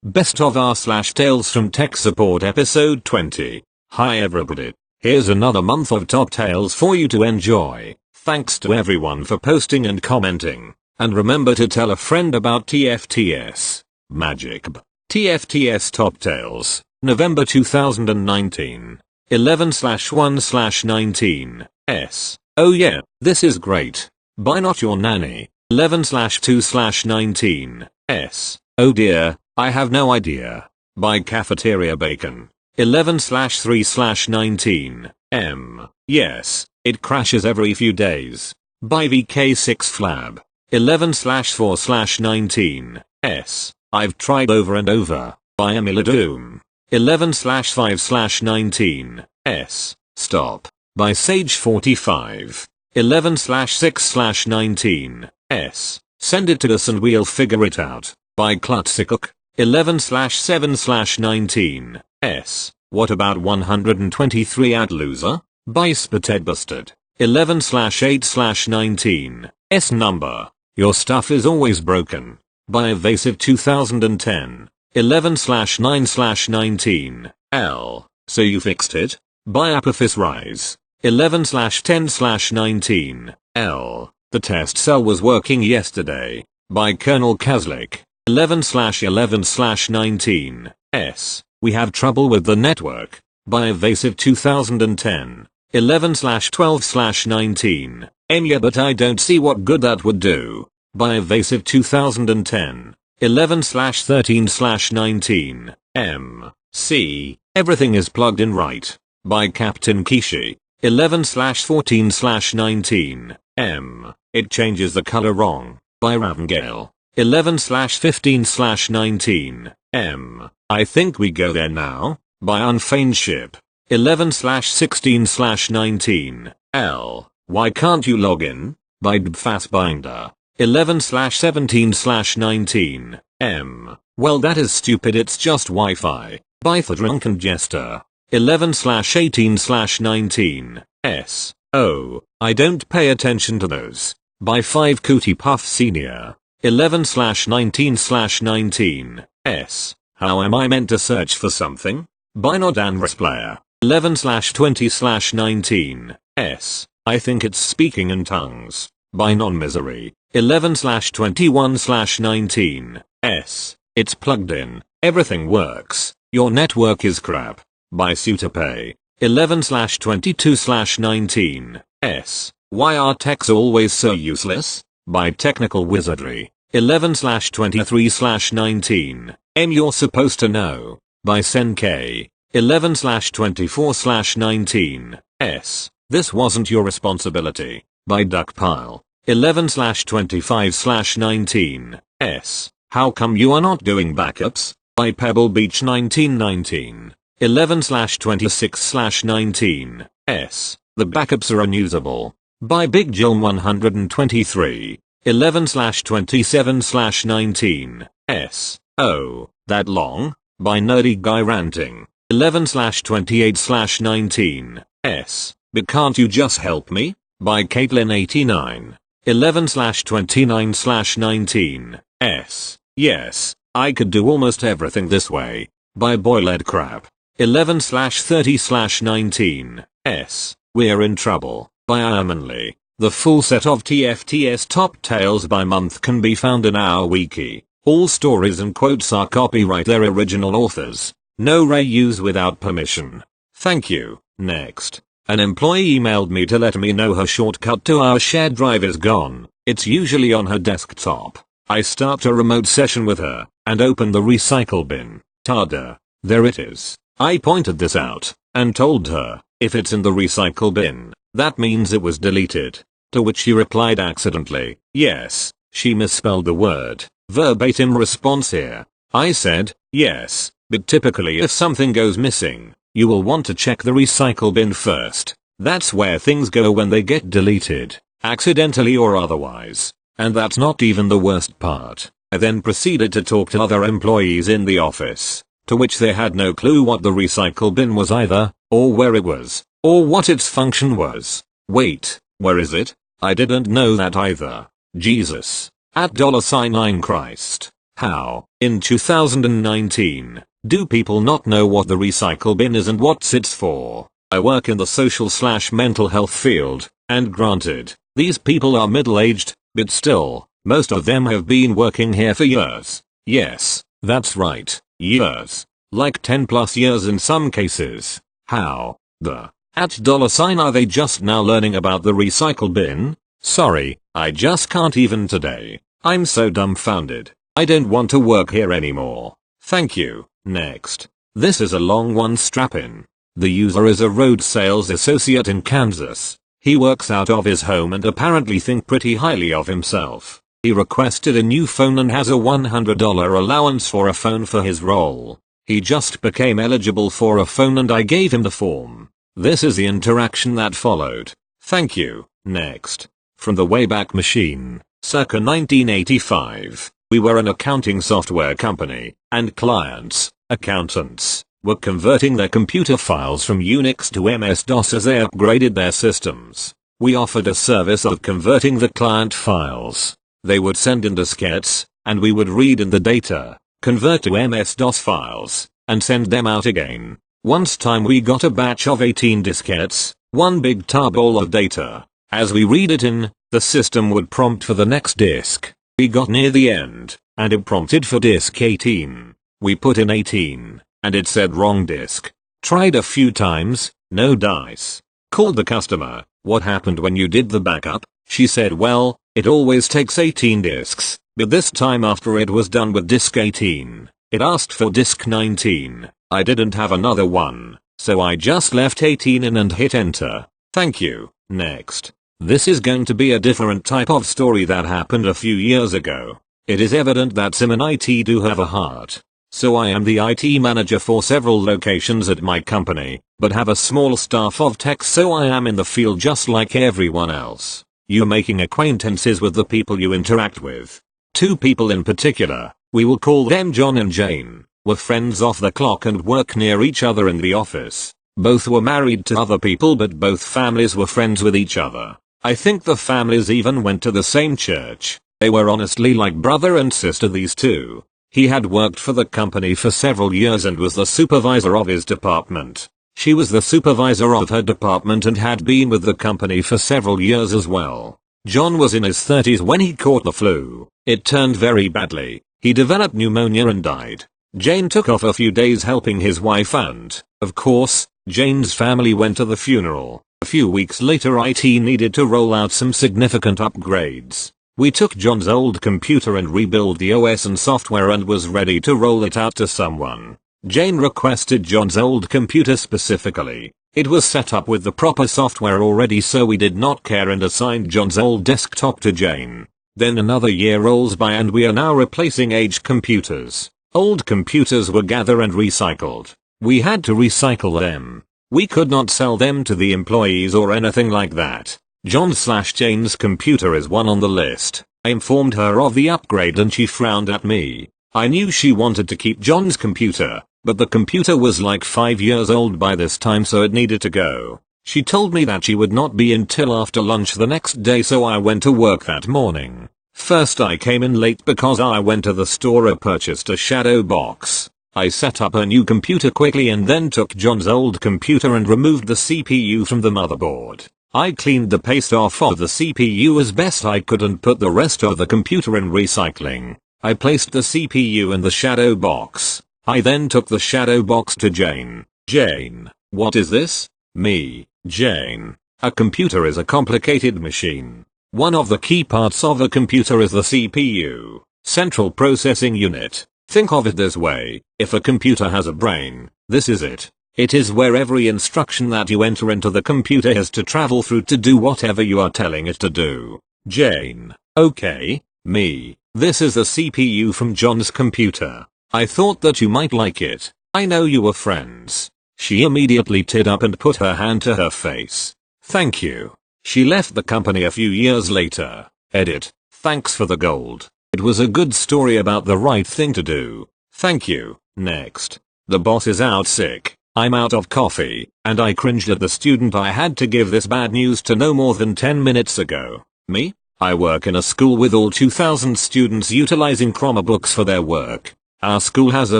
Best of R / Tales from Tech Support episode 20. Hi everybody. Here's another month of top tales for you to enjoy. Thanks to everyone for posting and commenting. And remember to tell a friend about TFTS. Magic. TFTS Top Tales, November 2019. 11/1/19. S. Oh yeah, this is great. By Not Your Nanny. 11/2/19. S. Oh dear, I have no idea. By Cafeteria Bacon. 11/3/19. M. Yes, it crashes every few days. By VK6 Flab. 11/4/19. S. I've tried over and over. By Emily Doom. 11/5/19. S. Stop. By Sage45. 11/6/19. S. Send it to us and we'll figure it out. By Klutsikuk. 11/7/19. S. What about 123 ad loser? By Spatedbustard. 11/8/19. S number. Your stuff is always broken. By Evasive 2010. 11/9/19. L. So you fixed it? By Apophis Rise. 11/10/19. L. The test cell was working yesterday. By Colonel Kazlik. 11/11/19. S. We have trouble with the network. By Evasive 2010. 11/12/19. Yeah, but I don't see what good that would do. By Evasive 2010. 11/13/19. M. C. Everything is plugged in right. By Captain Kishi. 11/14/19. M. It changes the color wrong. By Ravengale. 11/15/19. M. I think we go there now. By Unfeigned Ship. 11/16/19. L. Why can't you log in? By Dbfastbinder. 11/17/19. M. Well, that is stupid, it's just Wi-Fi. By The Drunken Jester. 11/18/19. S. Oh, I don't pay attention to those. By 5 Cootie Puff Senior. 11/19/19. S. How am I meant to search for something? By Nodanris Player. 11/20/19. S. I think it's speaking in tongues. By Non-Misery. 11/21/19. S. It's plugged in. Everything works. Your network is crap. By Suitapay. 11/22/19. S. Why are techs always so useless? By Technical Wizardry. 11/23/19. You're supposed to know. By Senkei. 11/24/19. S. This wasn't your responsibility. By Duckpile. 11/25/19. S. How come you are not doing backups? By Pebble Beach 1919. 11/26/19. S. The backups are unusable. By Big Jill 123. 11/27/19. S. Oh, that long? By Nerdy Guy Ranting. 11/28/19. S. But can't you just help me? By Caitlin89. 11/29/19. S. Yes, I could do almost everything this way. By Boiled Crap. 11/30/19. S. We're in trouble. By Ironmanly. The full set of TFTS Top Tales by month can be found in our wiki. All stories and quotes are copyright their original authors. No reuse without permission. Thank you. Next. An employee emailed me to let me know her shortcut to our shared drive is gone. It's usually on her desktop. I start a remote session with her, and open the recycle bin. Tada. There it is. I pointed this out, and told her, if it's in the recycle bin, that means it was deleted. To which she replied accidentally, yes, she misspelled the word. Verbatim response here. I said, yes, but typically if something goes missing, you will want to check the recycle bin first. That's where things go when they get deleted, accidentally or otherwise. And that's not even the worst part. I then proceeded to talk to other employees in the office, to which they had no clue what the recycle bin was either, or where it was, or what its function was. Wait, where is it? I didn't know that either. Jesus. @$9 Christ. How, in 2019, do people not know what the recycle bin is and what it's for? I work in the social/mental health field, and granted, these people are middle-aged, but still, most of them have been working here for years. Yes, that's right, years. Like 10 plus years in some cases. How the @ are they just now learning about the recycle bin? Sorry, I just can't even today. I'm so dumbfounded. I don't want to work here anymore. Thank you. Next. This is a long one, strap in. The user is a road sales associate in Kansas. He works out of his home and apparently thinks pretty highly of himself. He requested a new phone and has a $100 allowance for a phone for his role. He just became eligible for a phone and I gave him the form. This is the interaction that followed. Thank you. Next. From the Wayback Machine, circa 1985, we were an accounting software company, and clients, accountants, were converting their computer files from Unix to MS-DOS as they upgraded their systems. We offered a service of converting the client files. They would send in diskettes, and we would read in the data, convert to MS-DOS files, and send them out again. Once time we got a batch of 18 diskettes, one big tarball of data. As we read it in, the system would prompt for the next disk. We got near the end, and it prompted for disk 18. We put in 18, and it said wrong disk. Tried a few times, no dice. Called the customer, what happened when you did the backup? She said, well, it always takes 18 disks, but this time after it was done with disk 18, it asked for disk 19. I didn't have another one, so I just left 18 in and hit enter. Thank you. Next. This is going to be a different type of story that happened a few years ago. It is evident that Sim and IT do have a heart. So I am the IT manager for several locations at my company, but have a small staff of techs, so I am in the field just like everyone else. You're making acquaintances with the people you interact with. Two people in particular, we will call them John and Jane, were friends off the clock and work near each other in the office. Both were married to other people, but both families were friends with each other. I think the families even went to the same church. They were honestly like brother and sister, these two. He had worked for the company for several years and was the supervisor of his department. She was the supervisor of her department and had been with the company for several years as well. John was in his 30s when he caught the flu. It turned very badly. He developed pneumonia and died. Jane took off a few days helping his wife and, of course, Jane's family went to the funeral. A few weeks later IT needed to roll out some significant upgrades. We took John's old computer and rebuilt the OS and software and was ready to roll it out to someone. Jane requested John's old computer specifically. It was set up with the proper software already, so we did not care and assigned John's old desktop to Jane. Then another year rolls by and we are now replacing aged computers. Old computers were gathered and recycled. We had to recycle them. We could not sell them to the employees or anything like that. John/Jane's computer is one on the list. I informed her of the upgrade and she frowned at me. I knew she wanted to keep John's computer, but the computer was like 5 years old by this time, so it needed to go. She told me that she would not be in till after lunch the next day, so I went to work that morning. First I came in late because I went to the store and purchased a shadow box. I set up a new computer quickly and then took John's old computer and removed the CPU from the motherboard. I cleaned the paste off of the CPU as best I could and put the rest of the computer in recycling. I placed the CPU in the shadow box. I then took the shadow box to Jane. Jane, what is this? Me, Jane. A computer is a complicated machine. One of the key parts of a computer is the CPU, Central Processing Unit. Think of it this way, if a computer has a brain, this is it. It is where every instruction that you enter into the computer has to travel through to do whatever you are telling it to do. Jane, okay, me, this is the CPU from John's computer. I thought that you might like it. I know you were friends. She immediately teared up and put her hand to her face. Thank you. She left the company a few years later. Edit. Thanks for the gold. It was a good story about the right thing to do. Thank you. Next. The boss is out sick. I'm out of coffee, and I cringed at the student I had to give this bad news to no more than 10 minutes ago. Me? I work in a school with all 2,000 students utilizing Chromebooks for their work. Our school has a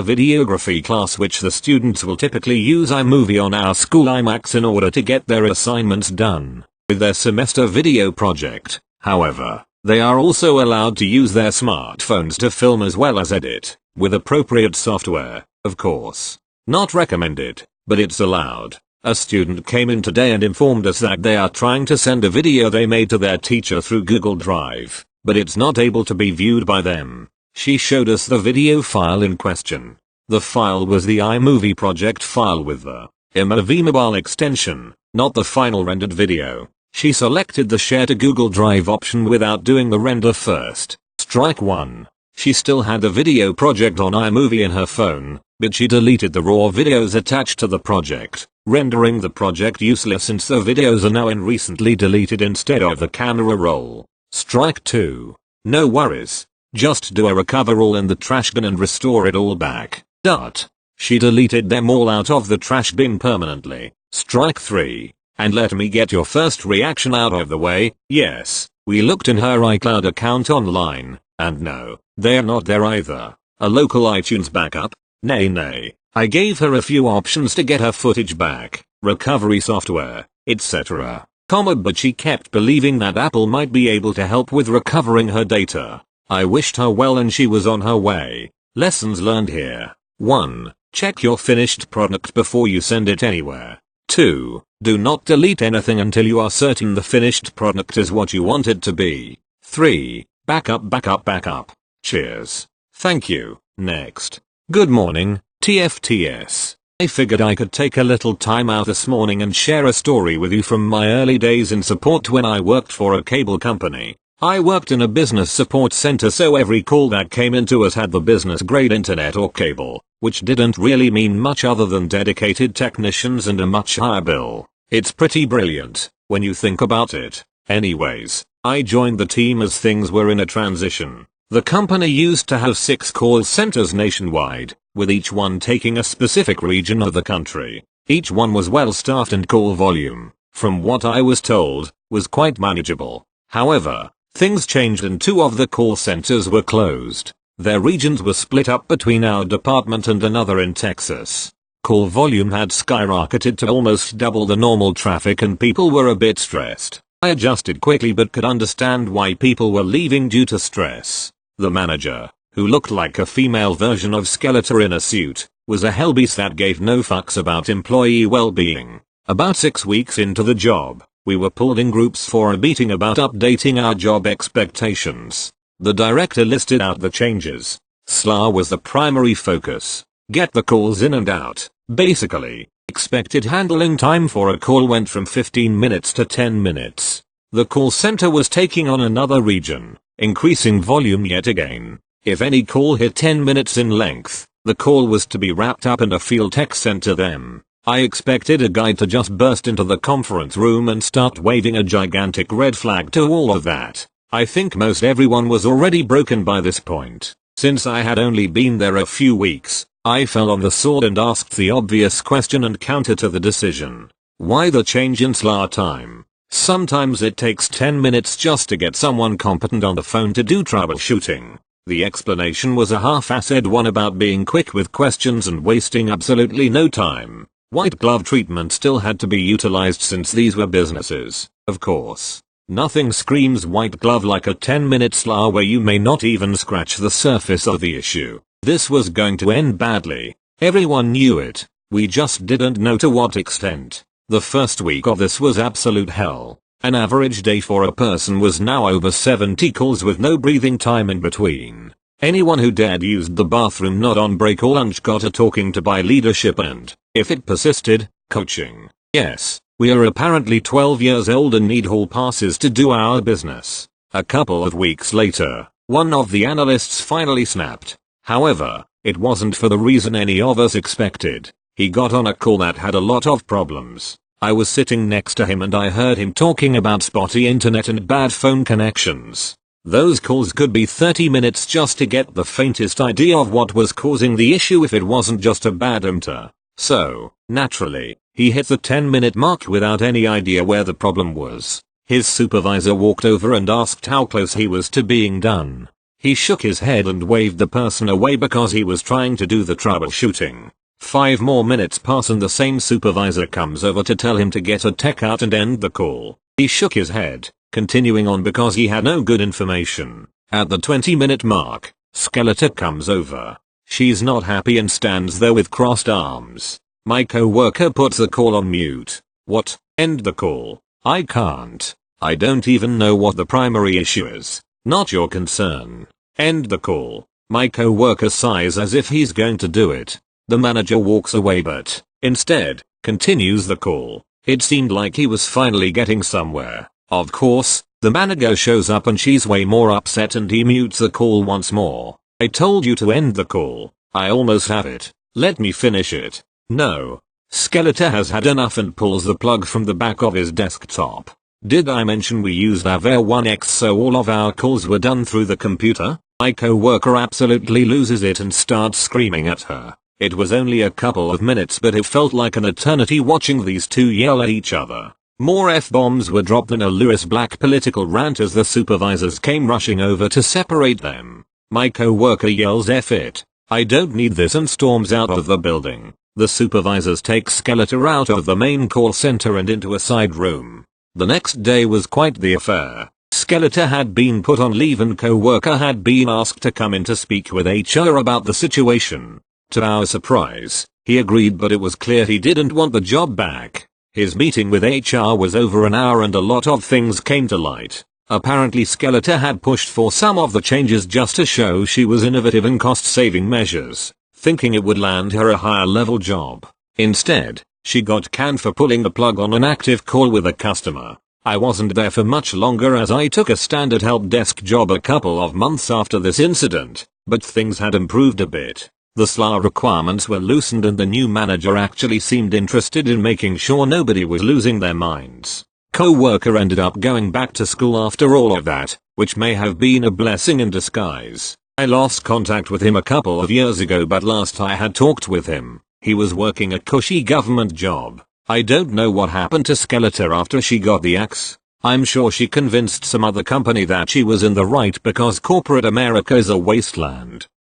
videography class which the students will typically use iMovie on our school iMacs in order to get their assignments done with their semester video project. However, they are also allowed to use their smartphones to film as well as edit, with appropriate software, of course. Not recommended, but it's allowed. A student came in today and informed us that they are trying to send a video they made to their teacher through Google Drive, but it's not able to be viewed by them. She showed us the video file in question. The file was the iMovie project file with the iMovie mobile extension, not the final rendered video. She selected the share to Google Drive option without doing the render first. Strike 1. She still had the video project on iMovie in her phone, but she deleted the raw videos attached to the project, rendering the project useless since the videos are now in recently deleted instead of the camera roll. Strike 2. No worries. Just do a recover all in the trash bin and restore it all back. She deleted them all out of the trash bin permanently. Strike 3. And let me get your first reaction out of the way. Yes, we looked in her iCloud account online, and no, they're not there either. A local iTunes backup? Nay. I gave her a few options to get her footage back, recovery software, etc. But she kept believing that Apple might be able to help with recovering her data. I wished her well and she was on her way. Lessons learned here. 1. Check your finished product before you send it anywhere. 2. Do not delete anything until you are certain the finished product is what you want it to be. 3. Backup. Cheers. Thank you. Next. Good morning, TFTS. I figured I could take a little time out this morning and share a story with you from my early days in support when I worked for a cable company. I worked in a business support center, so every call that came into us had the business grade internet or cable, which didn't really mean much other than dedicated technicians and a much higher bill. It's pretty brilliant, when you think about it. Anyways, I joined the team as things were in a transition. The company used to have 6 call centers nationwide, with each one taking a specific region of the country. Each one was well staffed and call volume, from what I was told, was quite manageable. However, things changed and 2 of the call centers were closed. Their regions were split up between our department and another in Texas. Call volume had skyrocketed to almost double the normal traffic and people were a bit stressed. I adjusted quickly but could understand why people were leaving due to stress. The manager, who looked like a female version of Skeletor in a suit, was a hellbeast that gave no fucks about employee well-being. About 6 weeks into the job, we were pulled in groups for a meeting about updating our job expectations. The director listed out the changes. SLA was the primary focus. Get the calls in and out. Basically, expected handling time for a call went from 15 minutes to 10 minutes. The call center was taking on another region, increasing volume yet again. If any call hit 10 minutes in length, the call was to be wrapped up and a field tech sent to them. I expected a guy to just burst into the conference room and start waving a gigantic red flag to all of that. I think most everyone was already broken by this point. Since I had only been there a few weeks, I fell on the sword and asked the obvious question and counter to the decision. Why the change in SLA time? Sometimes it takes 10 minutes just to get someone competent on the phone to do troubleshooting. The explanation was a half-assed one about being quick with questions and wasting absolutely no time. White glove treatment still had to be utilized since these were businesses, of course. Nothing screams white glove like a 10-minute SLA where you may not even scratch the surface of the issue. This was going to end badly. Everyone knew it. We just didn't know to what extent. The first week of this was absolute hell. An average day for a person was now over 70 calls with no breathing time in between. Anyone who dared used the bathroom not on break or lunch got a talking to by leadership and, if it persisted, coaching. Yes, we are apparently 12 years old and need hall passes to do our business. A couple of weeks later, one of the analysts finally snapped. However, it wasn't for the reason any of us expected. He got on a call that had a lot of problems. I was sitting next to him and I heard him talking about spotty internet and bad phone connections. Those calls could be 30 minutes just to get the faintest idea of what was causing the issue if it wasn't just a bad router. So, naturally, he hit the 10-minute mark without any idea where the problem was. His supervisor walked over and asked how close he was to being done. He shook his head and waved the person away because he was trying to do the troubleshooting. 5 more minutes pass and the same supervisor comes over to tell him to get a tech out and end the call. He shook his head, continuing on because he had no good information. At the 20-minute mark, Skeletor comes over. She's not happy and stands there with crossed arms. My coworker puts the call on mute. What? End the call? I can't. I don't even know what the primary issue is. Not your concern. End the call. My coworker sighs as if he's going to do it. The manager walks away but, instead, continues the call. It seemed like he was finally getting somewhere. Of course, the manager shows up and she's way more upset and he mutes the call once more. I told you to end the call. I almost have it. Let me finish it. No. Skeletor has had enough and pulls the plug from the back of his desktop. Did I mention we used Avere 1X so all of our calls were done through the computer? My coworker absolutely loses it and starts screaming at her. It was only a couple of minutes but it felt like an eternity watching these two yell at each other. More F-bombs were dropped in a Lewis Black political rant as the supervisors came rushing over to separate them. My coworker yells "F it. I don't need this" and storms out of the building. The supervisors take Skeletor out of the main call center and into a side room. The next day was quite the affair. Skeletor had been put on leave and coworker had been asked to come in to speak with HR about the situation. To our surprise, he agreed but it was clear he didn't want the job back. His meeting with HR was over an hour and a lot of things came to light. Apparently Skeletor had pushed for some of the changes just to show she was innovative in cost-saving measures, thinking it would land her a higher level job. Instead, she got canned for pulling the plug on an active call with a customer. I wasn't there for much longer as I took a standard help desk job a couple of months after this incident, but things had improved a bit. The SLA requirements were loosened and the new manager actually seemed interested in making sure nobody was losing their minds. Co-worker ended up going back to school after all of that, which may have been a blessing in disguise. I lost contact with him a couple of years ago but last I had talked with him, he was working a cushy government job. I don't know what happened to Skeletor after she got the axe. I'm sure she convinced some other company that she was in the right because corporate America is a wasteland.